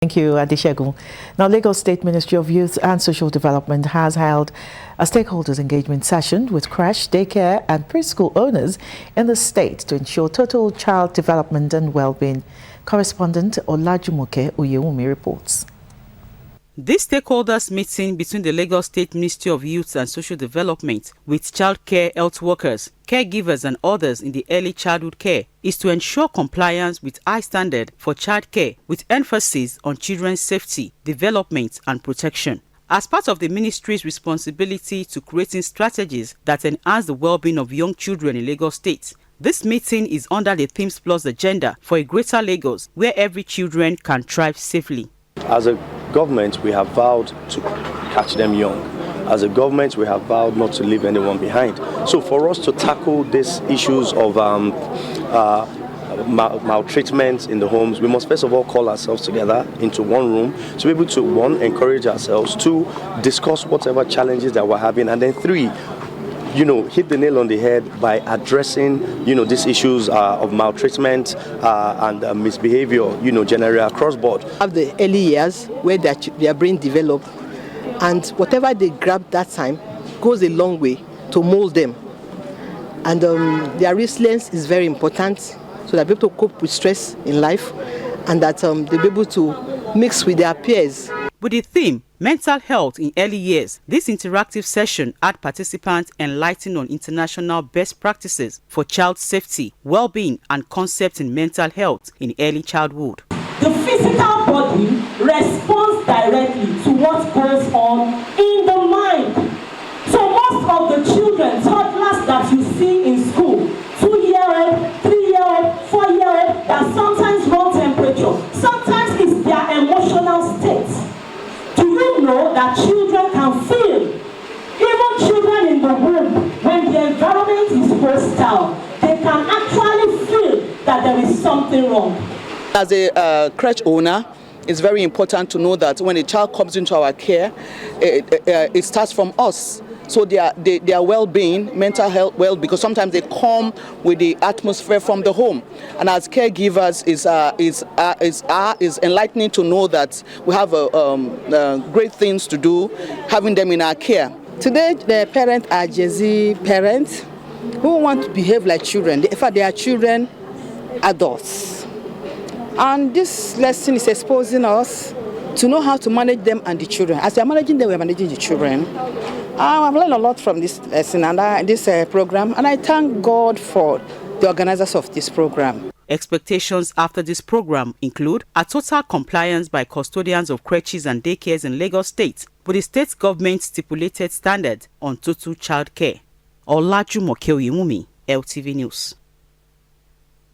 Thank you, Adeshegun. Now, Lagos State Ministry of Youth and Social Development has held a stakeholders engagement session with creche, daycare and preschool owners in the state to ensure total child development and well-being. Correspondent Olajumoke Oyewumi reports. This stakeholders meeting between the Lagos State Ministry of Youth and Social Development with child care health workers, caregivers and others in the early childhood care is to ensure compliance with high standard for child care with emphasis on children's safety, development and protection. As part of the ministry's responsibility to creating strategies that enhance the well-being of young children in Lagos State, this meeting is under the Themes Plus agenda for a greater Lagos where every children can thrive safely. As a government, we have vowed to catch them young. As a government, we have vowed not to leave anyone behind. So for us to tackle these issues of maltreatment in the homes, we must first of all call ourselves together into one room to be able to, one, encourage ourselves, two, discuss whatever challenges that we're having, and then three, hit the nail on the head by addressing, these issues of maltreatment and misbehavior, generally across board. Have the early years where their brain develop, and whatever they grab that time goes a long way to mold them. And their resilience is very important, so they're able to cope with stress in life, and that they'll be able to mix with their peers. With the theme, Mental Health in Early Years, this interactive session had participants enlightened on international best practices for child safety, well-being and concepts in mental health in early childhood. The physical body responds directly to what goes on in the mind. So most of the children, toddlers that you see in school, 2-year-old, 3-year-old, 4-year-old, that sometimes low temperature, sometimes it's their emotional state. Do you know that children can feel? Even children in the womb, when the environment is hostile, they can actually feel that there is something wrong. As a creche owner, it's very important to know that when a child comes into our care, it starts from us. So their well-being, mental health, because sometimes they come with the atmosphere from the home. And as caregivers, is enlightening to know that we have great things to do, having them in our care. Today, the parents are Gen-Z parents who want to behave like children. In fact, they are children, adults. And this lesson is exposing us to know how to manage them and the children. As we are managing them, we are managing the children. I've learned a lot from this lesson and this program, and I thank God for the organizers of this program. Expectations after this program include a total compliance by custodians of creches and daycares in Lagos State with the state government's stipulated standard on total child care. Olajumoke Oyewumi, LTV News.